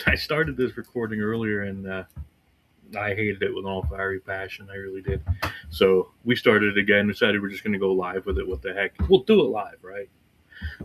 I started this recording earlier, and I hated it with all fiery passion. I really did. So we started again. Decided we're just going to go live with it. What the heck? We'll do it live, right?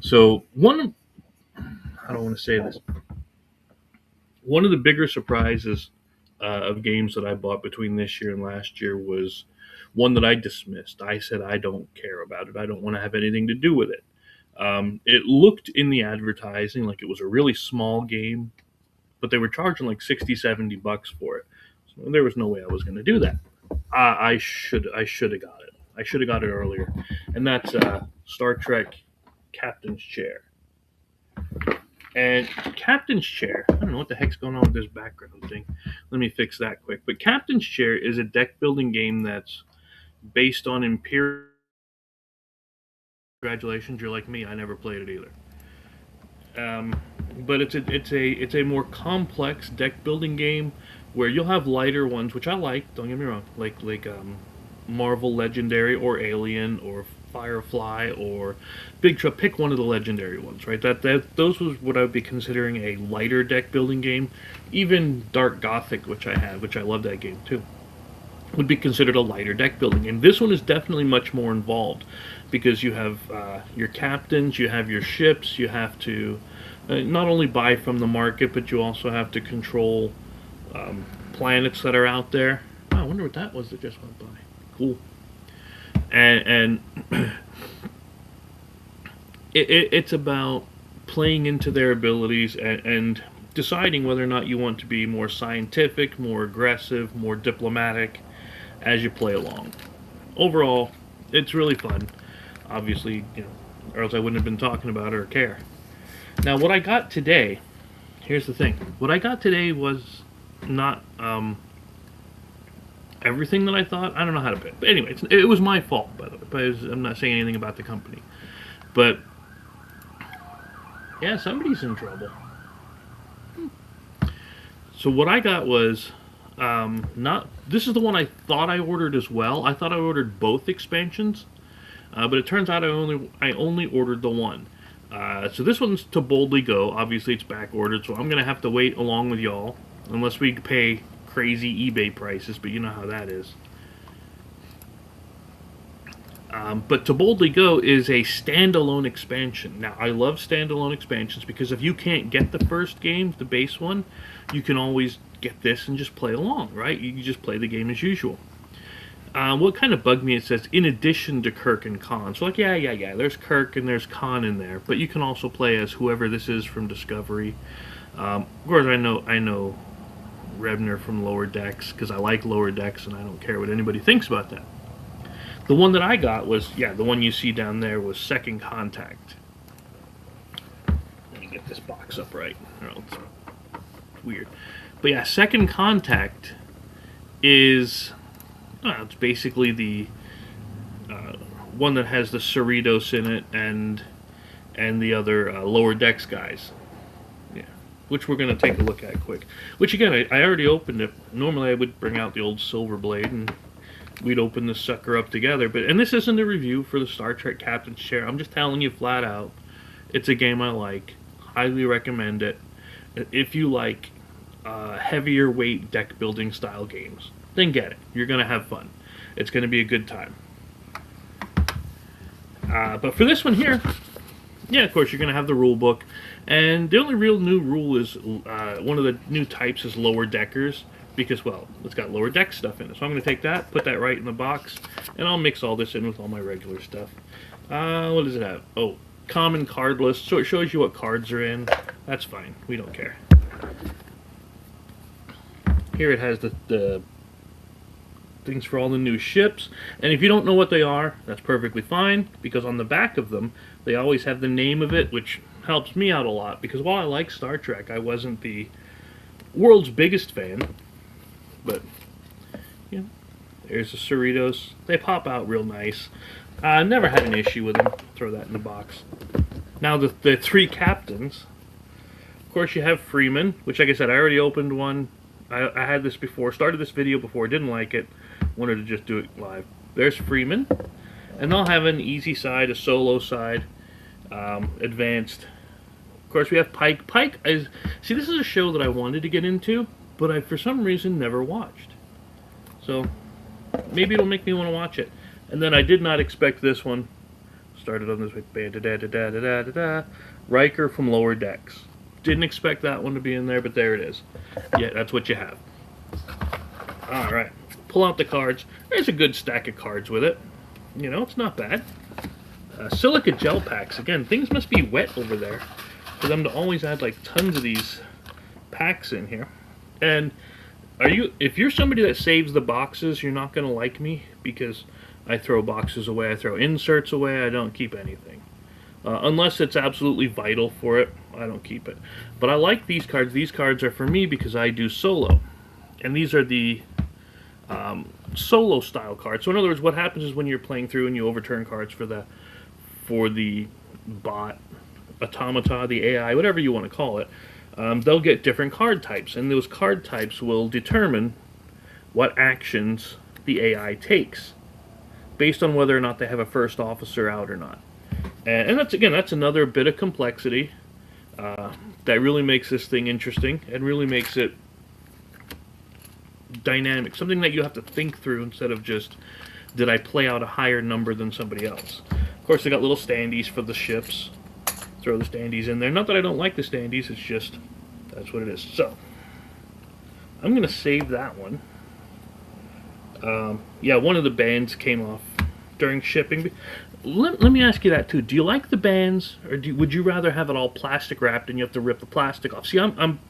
So I don't want to say this. One of the bigger surprises of games that I bought between this year and last year was one that I dismissed. I said I don't care about it. I don't want to have anything to do with it. It looked in the advertising like it was a really small game, but they were charging like 60, $70 for it. So there was no way I was going to do that. I should have got it. I should have got it earlier, and that's Star Trek Captain's Chair. And Captain's Chair, I don't know what the heck's going on with this background thing. Let me fix that quick. But Captain's Chair is a deck building game that's based on Imperial. Congratulations, you're like me. I never played it either. But it's a more complex deck building game where you'll have lighter ones, which I like. Don't get me wrong, like Marvel Legendary or Alien or Firefly or Big Truck. Pick one of the legendary ones, right? That those was what I would be considering a lighter deck building game. Even Dark Gothic, which I have, which I love that game too, would be considered a lighter deck building game. This one is definitely much more involved because you have your captains, you have your ships, you have to not only buy from the market, but you also have to control planets that are out there. Oh, I wonder what that was that just went by. Cool. And it's about playing into their abilities and deciding whether or not you want to be more scientific, more aggressive, more diplomatic as you play along. Overall, it's really fun. Obviously, or else I wouldn't have been talking about it or care. Now, what I got today, here's the thing. What I got today was not everything that I thought. I don't know how to put it. But anyway, it was my fault, by the way. But I'm not saying anything about the company. But, yeah, somebody's in trouble. So what I got was not. This is the one I thought I ordered as well. I thought I ordered both expansions, but it turns out I only ordered the one. So this one's To Boldly Go. Obviously, it's back ordered, so I'm gonna have to wait along with y'all, unless we pay crazy eBay prices. But you know how that is. But To Boldly Go is a standalone expansion. Now, I love standalone expansions because if you can't get the first game, the base one, you can always get this and just play along, right? You just play the game as usual. What kind of bugged me, it says, in addition to Kirk and Khan. So, like, yeah, there's Kirk and there's Khan in there. But you can also play as whoever this is from Discovery. Of course, I know Rebner from Lower Decks because I like Lower Decks and I don't care what anybody thinks about that. The one that I got was, the one you see down there was Second Contact. Let me get this box up right. It's weird. But yeah, Second Contact is, it's basically the one that has the Cerritos in it and the other Lower Decks guys. Yeah, which we're going to take a look at quick. Which again, I already opened it. Normally I would bring out the old Silver Blade and we'd open this sucker up together. And this isn't a review for the Star Trek Captain's Chair. I'm just telling you flat out, it's a game I like. Highly recommend it. If you like heavier weight deck building style games, then get it. You're going to have fun. It's going to be a good time. But for this one here, of course, you're going to have the rule book. And the only real new rule is one of the new types is Lower Deckers. Because, well, it's got Lower Deck stuff in it. So I'm going to take that, put that right in the box, and I'll mix all this in with all my regular stuff. What does it have? Oh, common card list. So it shows you what cards are in. That's fine. We don't care. Here it has the things for all the new ships. And if you don't know what they are, that's perfectly fine. Because on the back of them, they always have the name of it, which helps me out a lot. Because while I like Star Trek, I wasn't the world's biggest fan. But, there's the Cerritos. They pop out real nice. Never had an issue with them. Throw that in the box. Now, the three captains. Of course, you have Freeman, which, like I said, I already opened one. I had this before. Started this video before. Didn't like it. Wanted to just do it live. There's Freeman. And they'll have an easy side, a solo side, advanced, Of course, we have Pike. Pike is, see, this is a show that I wanted to get into, but I, for some reason, never watched. So, maybe it'll make me want to watch it. And then I did not expect this one. Started on this with Riker from Lower Decks. Didn't expect that one to be in there, but there it is. Yeah, that's what you have. Alright, pull out the cards. There's a good stack of cards with it. You know, it's not bad. Silica gel packs. Again, things must be wet over there for them to always add like tons of these packs in here. And if you're somebody that saves the boxes, you're not going to like me, because I throw boxes away, I throw inserts away, I don't keep anything. Unless it's absolutely vital for it, I don't keep it. But I like these cards. These cards are for me because I do solo. And these are the solo style cards. So in other words, what happens is when you're playing through and you overturn cards for the bot, automata, the AI, whatever you want to call it, they'll get different card types. And those card types will determine what actions the AI takes, based on whether or not they have a first officer out or not. And that's, again, that's another bit of complexity that really makes this thing interesting and really makes it dynamic. Something that you have to think through instead of just, did I play out a higher number than somebody else? Of course, they got little standees for the ships. Throw the standees in there. Not that I don't like the standees, it's just, that's what it is. So, I'm going to save that one. Yeah, one of the bands came off during shipping. Let me ask you that too. Do you like the bands, or would you rather have it all plastic wrapped and you have to rip the plastic off? See, I'm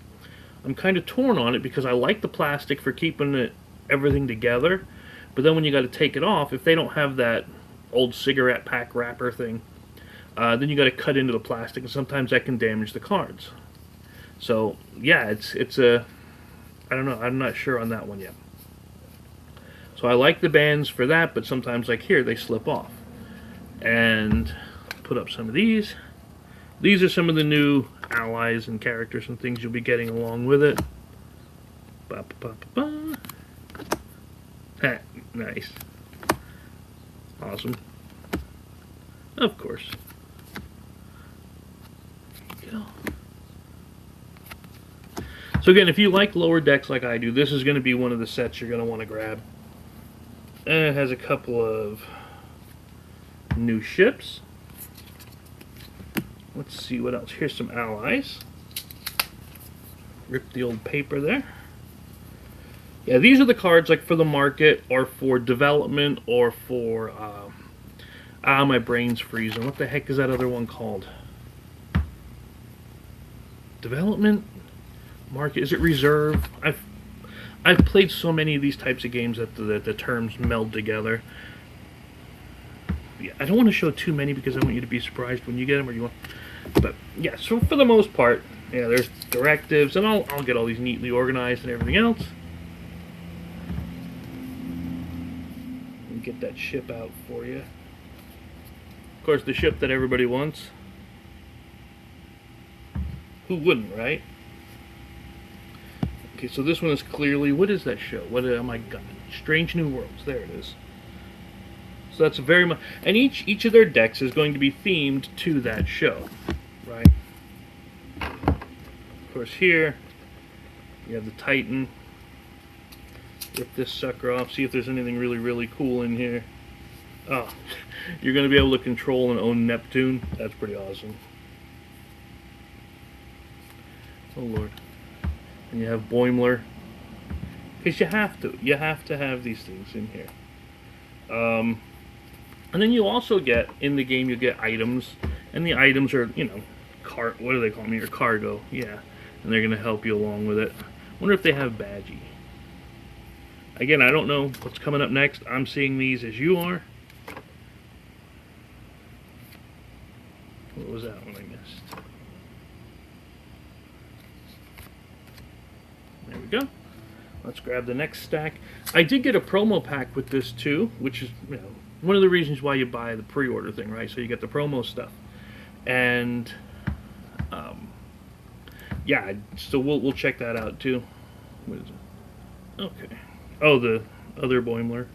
kind of torn on it, because I like the plastic for keeping everything together, but then when you got to take it off, if they don't have that old cigarette pack wrapper thing, then you got to cut into the plastic, and sometimes that can damage the cards. So yeah, it's a, I don't know, I'm not sure on that one yet. So I like the bands for that, but sometimes, like here, they slip off. And put up some of these. These are some of the new allies and characters and things you'll be getting along with it. Ba, ba, ba, ba, ba. Nice. Awesome. Of course. There you go. So again, if you like Lower Decks like I do, this is going to be one of the sets you're going to want to grab. And it has a couple of new ships. Let's see what else. Here's some allies. Rip the old paper there. Yeah, these are the cards like for the market or for development or for my brain's freezing. What the heck is that other one called? Development? Market? Is it reserve? I've played so many of these types of games that the terms meld together. Yeah, I don't want to show too many because I want you to be surprised when you get them, or you want. But yeah, so for the most part, yeah, there's directives, and I'll get all these neatly organized and everything else. And get that ship out for you. Of course, the ship that everybody wants. Who wouldn't, right? Okay, so this one is clearly, what is that show? What am I got? Strange New Worlds. There it is. So that's very much, and each of their decks is going to be themed to that show, right? Of course, here you have the Titan. Rip this sucker off. See if there's anything really, really cool in here. Oh, you're going to be able to control and own Neptune. That's pretty awesome. Oh Lord. And you have Boimler. Because you have to. You have to have these things in here. And then you also get, in the game, you get items. And the items are, you know, what do they call them here? Cargo. Yeah. And they're going to help you along with it. Wonder if they have Badgie. Again, I don't know what's coming up next. I'm seeing these as you are. What was that one I missed? There we go. Let's grab the next stack. I did get a promo pack with this too, which is, you know, one of the reasons why you buy the pre-order thing, right? So you get the promo stuff. And yeah, so we'll check that out too. What is it? Okay. Oh, the other Boimler.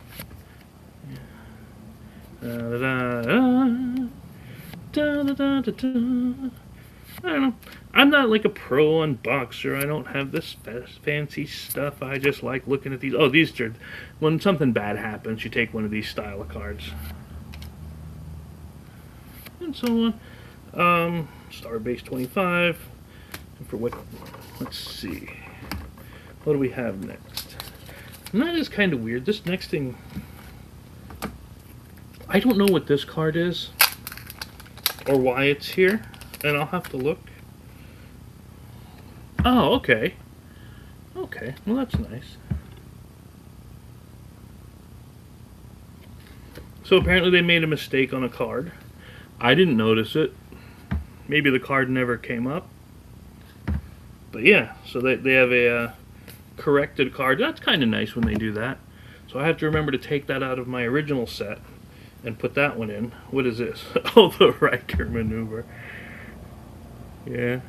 I don't know. I'm not like a pro unboxer. I don't have this fancy stuff. I just like looking at these. Oh, these are when something bad happens, you take one of these style of cards, and so on. Starbase 25. And for what? Let's see. What do we have next? And that is kind of weird. This next thing, I don't know what this card is or why it's here, and I'll have to look. Oh, okay. Okay, well that's nice. So apparently they made a mistake on a card. I didn't notice it. Maybe the card never came up. But yeah, so they have a corrected card. That's kind of nice when they do that. So I have to remember to take that out of my original set and put that one in. What is this? Oh, the Riker maneuver. Yeah.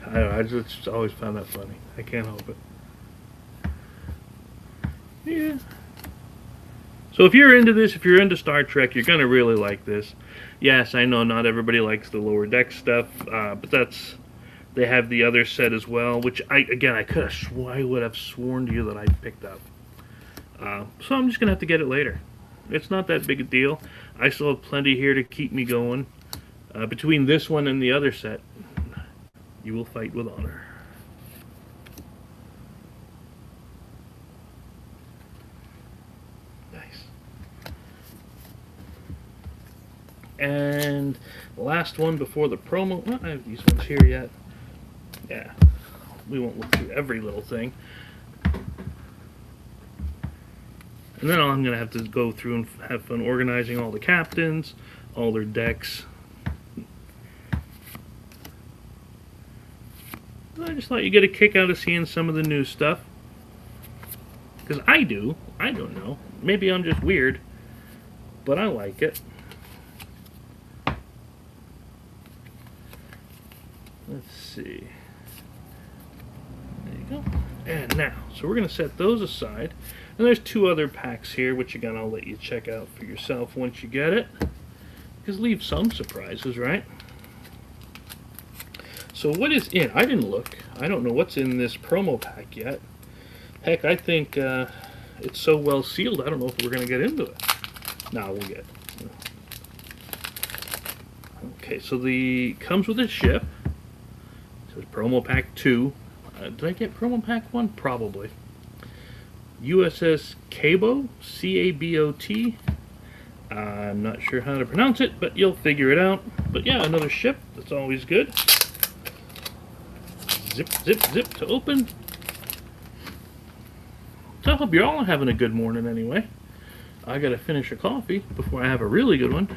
I don't know, I just always found that funny. I can't help it. Yeah. So if you're into this, if you're into Star Trek, you're going to really like this. Yes, I know not everybody likes the lower deck stuff, but that's... They have the other set as well, which I would have sworn to you that I picked up. So I'm just going to have to get it later. It's not that big a deal. I still have plenty here to keep me going. Between this one and the other set, you will fight with honor. Nice. And the last one before the promo. Well, I have these ones here yet. Yeah, we won't look through every little thing. And then I'm going to have to go through and have fun organizing all the captains, all their decks. I just thought you get a kick out of seeing some of the new stuff. Because I do. I don't know. Maybe I'm just weird. But I like it. Let's see. There you go. And now, so we're going to set those aside. And there's two other packs here, which again I'll let you check out for yourself once you get it. Because leave some surprises, right? So what is in? I didn't look. I don't know what's in this promo pack yet. Heck, I think it's so well sealed, I don't know if we're going to get into it. Nah, we'll get it. Okay, so comes with a ship. So it's promo pack 2. Did I get promo pack 1? Probably. USS Cabot, C-A-B-O-T. I'm not sure how to pronounce it, but you'll figure it out. But yeah, another ship. That's always good. Zip, zip, zip to open. So I hope you're all having a good morning anyway. I gotta finish a coffee before I have a really good one.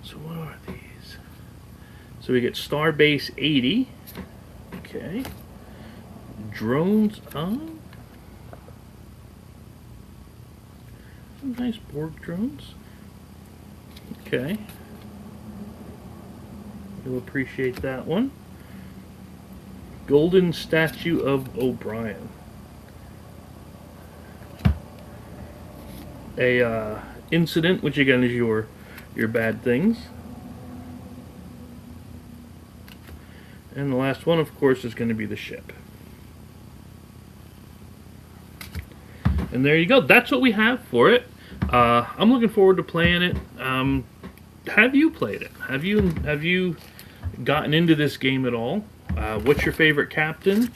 So what are these? So we get Starbase 80. Okay. Drones on. Some nice Borg drones. Okay. You'll appreciate that one. Golden Statue of O'Brien. A incident, which again is your bad things. And the last one, of course, is going to be the ship. And there you go. That's what we have for it. I'm looking forward to playing it. Have you played it? Have you gotten into this game at all? What's your favorite captain?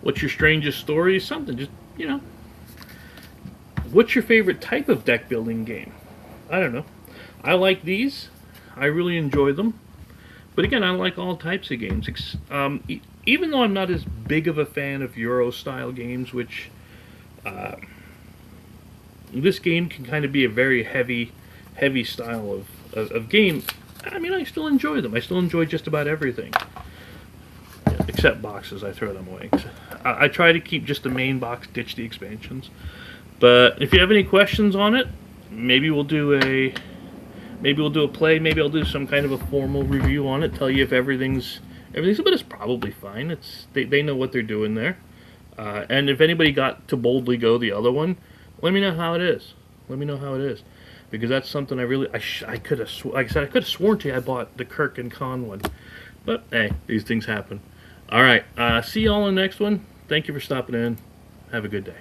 What's your strangest story? Something, just, you know. What's your favorite type of deck building game? I don't know. I like these. I really enjoy them. But again, I like all types of games. Even though I'm not as big of a fan of Euro-style games, which this game can kind of be a very heavy style of game. I mean, I still enjoy them. I still enjoy just about everything. Yeah, except boxes, I throw them away. I try to keep just the main box, ditch the expansions. But if you have any questions on it, maybe we'll do a play. Maybe I'll do some kind of a formal review on it. Tell you if everything's, but it's probably fine. They know what they're doing there. And if anybody got to Boldly Go the other one, let me know how it is. Let me know how it is. because that's something I could have, like I said, I could have sworn to you I bought the Kirk and Con one. But hey, these things happen. All right, see y'all in the next one. Thank you for stopping in. Have a good day.